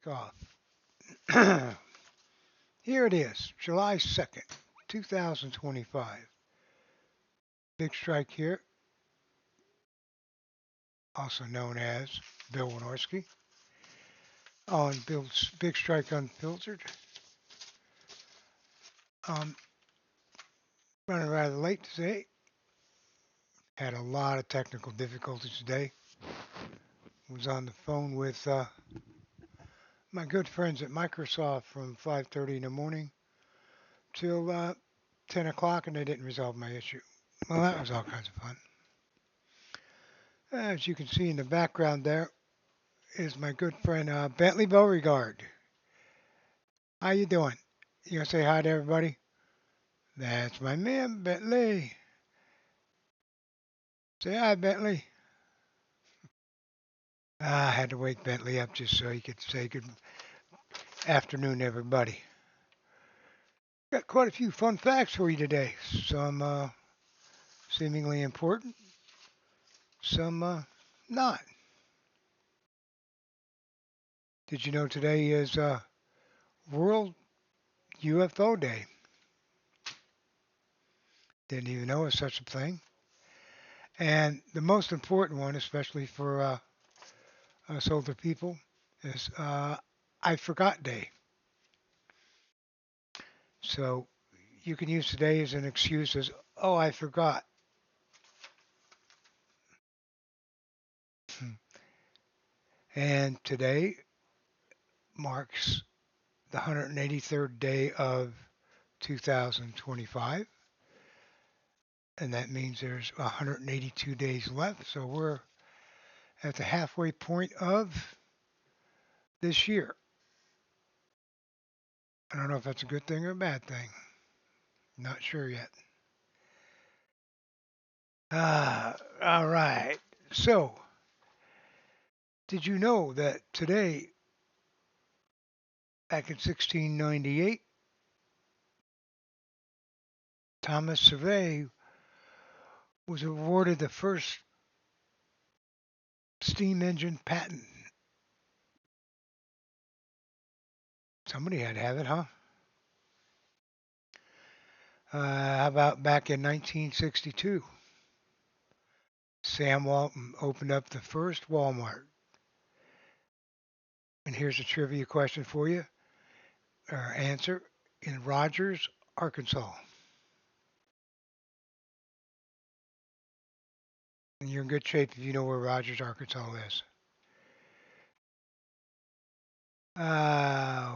strike off. Here it is, July 2nd, 2025. Big strike here, also known as Bill Wonorski, on Bill's Big Strike Unfiltered. Um, Running rather late today. Had a lot of technical difficulties today. Was on the phone with my good friends at Microsoft from 5:30 in the morning till 10 o'clock, and they didn't resolve my issue. Well, that was all kinds of fun. As you can see in the background there is my good friend Bentley Beauregard. How you doing? You gonna say hi to everybody? That's my man, Bentley. Say hi, Bentley. I had to wake Bentley up just so he could say good afternoon, everybody. Got quite a few fun facts for you today. Some seemingly important, some not. Did you know today is World UFO Day? Didn't even know it was such a thing. And the most important one, especially for us older people, is I Forgot Day. So you can use today as an excuse as, oh, I forgot. And today marks the 183rd day of 2025. And that means there's 182 days left. So we're at the halfway point of this year. I don't know if that's a good thing or a bad thing. Not sure yet. All right. So, did you know that today, back in 1698, Thomas Survey was awarded the first steam engine patent? Somebody had to have it, huh? How about back in 1962? Sam Walton opened up the first Walmart. And here's a trivia question for you, or answer, in Rogers, Arkansas. And you're in good shape if you know where Rogers, Arkansas is. Uh,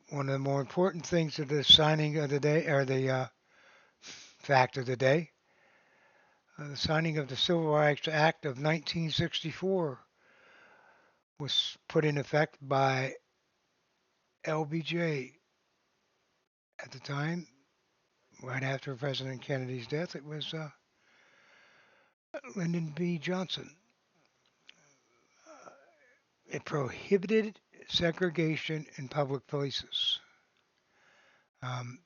One of the more important things of the signing of the day, or the fact of the day, the signing of the Civil Rights Act of 1964 was put in effect by LBJ at the time, right after President Kennedy's death. It was Lyndon B. Johnson. It prohibited segregation in public places. Um,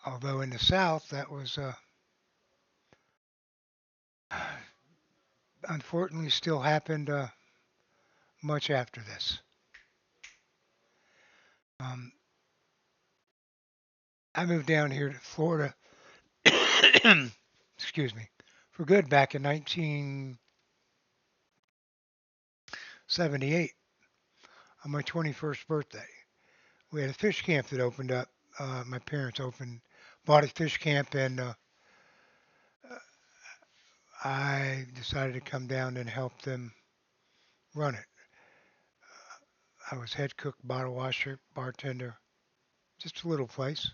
Although in the South, that was unfortunately still happened much after this. Um, I moved down here to Florida, excuse me, for good back in 1978 on my 21st birthday. We had a fish camp that opened up. My parents bought a fish camp, and I decided to come down and help them run it. I was head cook, bottle washer, bartender, just a little place.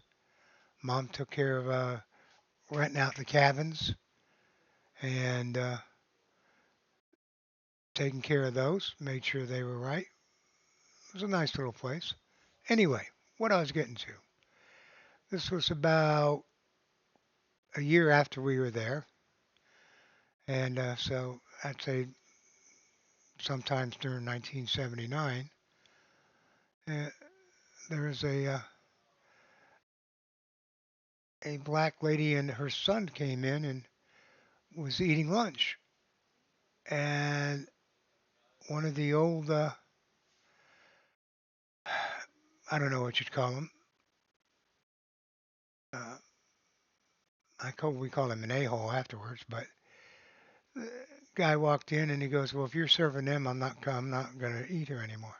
Mom took care of renting out the cabins and taking care of those, made sure they were right. It was a nice little place. Anyway, what I was getting to. This was about a year after we were there, and so I'd say sometimes during 1979, uh, there was a black lady and her son came in and was eating lunch, and one of the old I don't know what you'd call him. Uh, we called him an a-hole afterwards, but the guy walked in and he goes, "Well, if you're serving them, I'm not going to eat here anymore."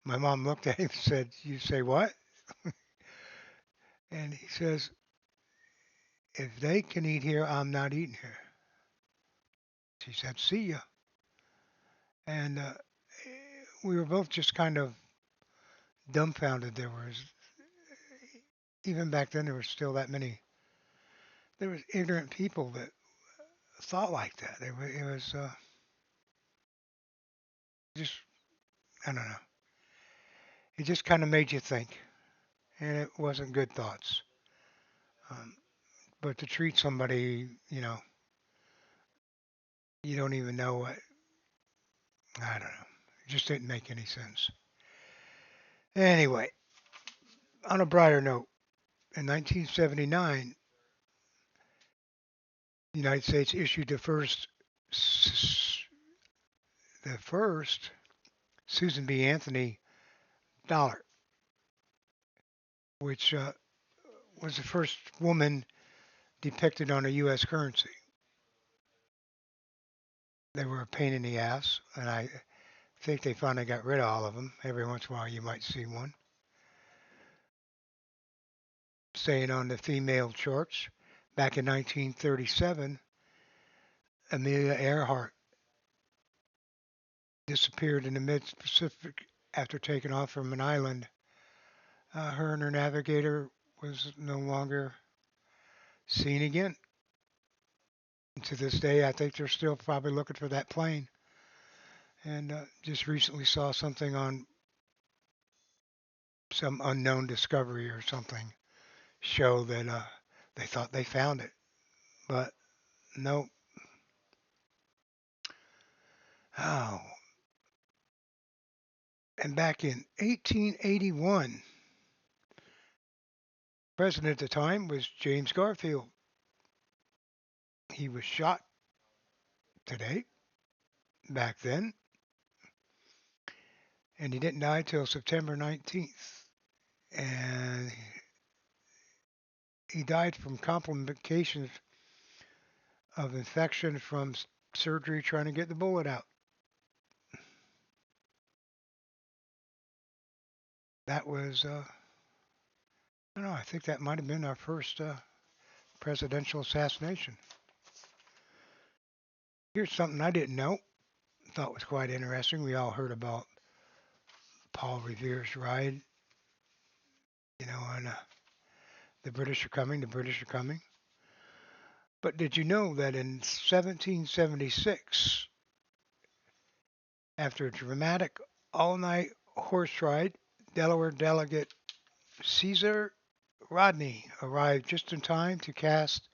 My mom looked at him and said, "You say what?" And he says, "If they can eat here, I'm not eating here." She said, "See ya." And we were both just kind of dumbfounded. Even back then, there was still that many, there was ignorant people that thought like that. It was just, I don't know. It just kind of made you think, and it wasn't good thoughts. Um, but to treat somebody, you don't even know what, I don't know. It just didn't make any sense. Anyway, on a brighter note, in 1979, the United States issued the first Susan B. Anthony dollar, which was the first woman depicted on a U.S. currency. They were a pain in the ass, and I think they finally got rid of all of them. Every once in a while, you might see one staying on the female charts. Back in 1937, Amelia Earhart disappeared in the mid-Pacific after taking off from an island. Her and her navigator was no longer seen again. And to this day, I think they're still probably looking for that plane. And just recently saw something on some unknown discovery or something show that they thought they found it, but no. Oh, and back in 1881, president at the time was James Garfield. He was shot today, back then, and he didn't die till September 19th. And he died from complications of infection from surgery trying to get the bullet out. That was, I don't know, I think that might have been our first presidential assassination. Here's something I didn't know, thought was quite interesting. We all heard about Paul Revere's ride, and the British are coming, the British are coming. But did you know that in 1776, after a dramatic all night horse ride, Delaware delegate Caesar Rodney arrived just in time to cast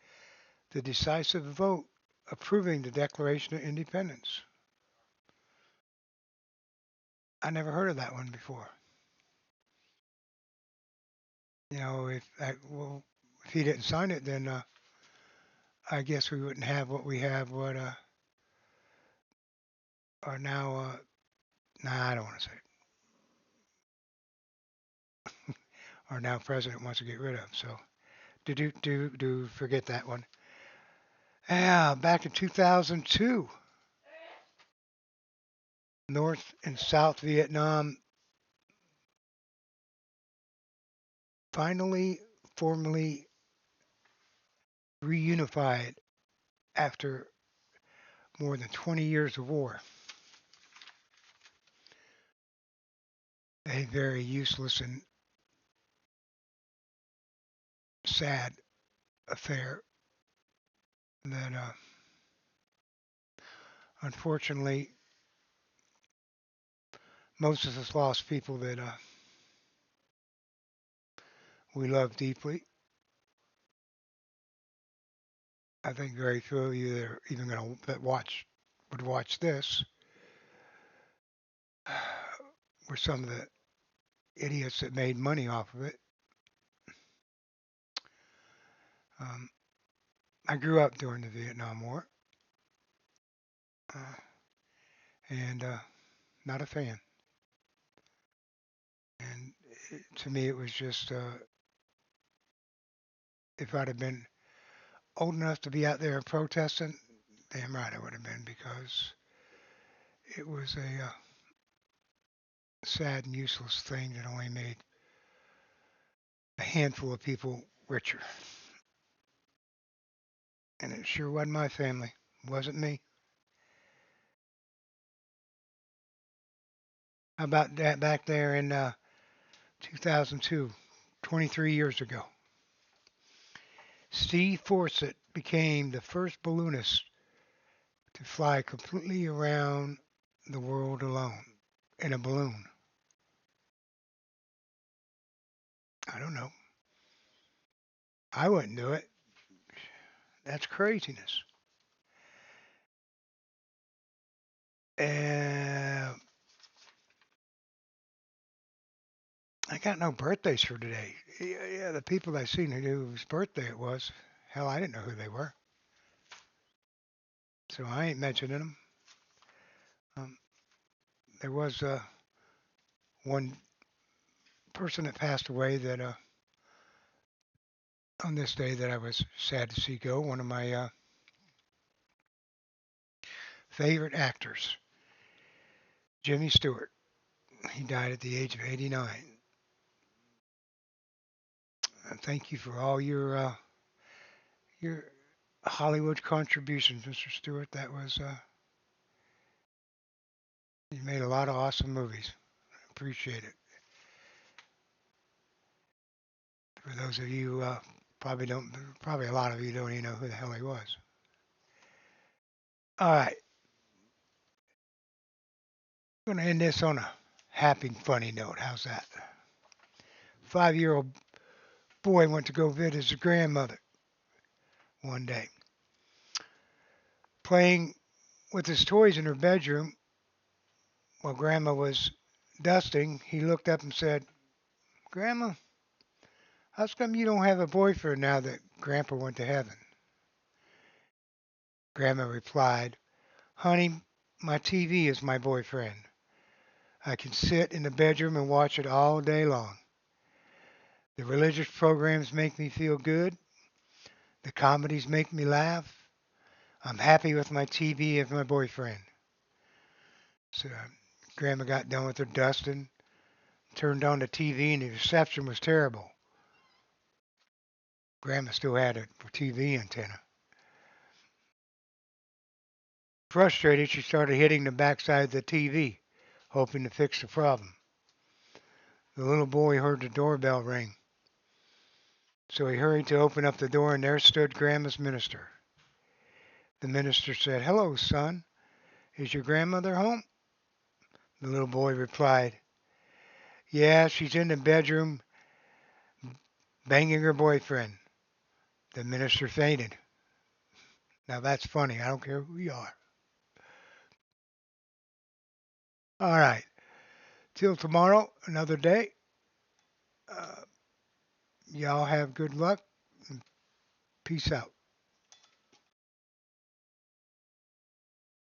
the decisive vote approving the Declaration of Independence? I never heard of that one before. Well, if he didn't sign it, then I guess we wouldn't have what we have. What are now? Nah, I don't want to say it. Our now president wants to get rid of. So do forget that one. Yeah, back in 2002, North and South Vietnam finally formally reunified after more than 20 years of war. A very useless and sad affair that unfortunately most of us lost people that we love deeply. I think very few of you that are even going to that watch would watch this were some of the idiots that made money off of it. Um, I grew up during the Vietnam War, uh, and not a fan. And To me, it was just if I'd have been old enough to be out there protesting, damn right I would have been because it was a sad and useless thing that only made a handful of people richer. And it sure wasn't my family. It wasn't me. How about that back there in 2002, 23 years ago? Steve Forsett became the first balloonist to fly completely around the world alone in a balloon. I don't know. I wouldn't do it. That's craziness. Uh, I got no birthdays for today. Yeah, the people I seen who knew whose birthday it was. Hell, I didn't know who they were, so I ain't mentioning them. Um, there was one person that passed away that on this day that I was sad to see go. One of my favorite actors, Jimmy Stewart. He died at the age of 89. And thank you for all your Hollywood contributions, Mr. Stewart. That was you made a lot of awesome movies. Appreciate it. For those of you probably don't, probably a lot of you don't even know who the hell he was. All right, I'm gonna end this on a happy, funny note. How's that? 5-year-old boy went to go visit his grandmother one day. Playing with his toys in her bedroom while Grandma was dusting, he looked up and said, "Grandma, how come you don't have a boyfriend now that Grandpa went to heaven?" Grandma replied, "Honey, my TV is my boyfriend. I can sit in the bedroom and watch it all day long. The religious programs make me feel good. The comedies make me laugh. I'm happy with my TV and my boyfriend." So Grandma got done with her dusting, turned on the TV, and the reception was terrible. Grandma still had a TV antenna. Frustrated, she started hitting the backside of the TV, hoping to fix the problem. The little boy heard the doorbell ring, so he hurried to open up the door, and there stood Grandma's minister. The minister said, "Hello, son. Is your grandmother home?" The little boy replied, "Yeah, she's in the bedroom banging her boyfriend." The minister fainted. Now that's funny. I don't care who you are. All right. Till tomorrow, another day. Uh, y'all have good luck and peace out.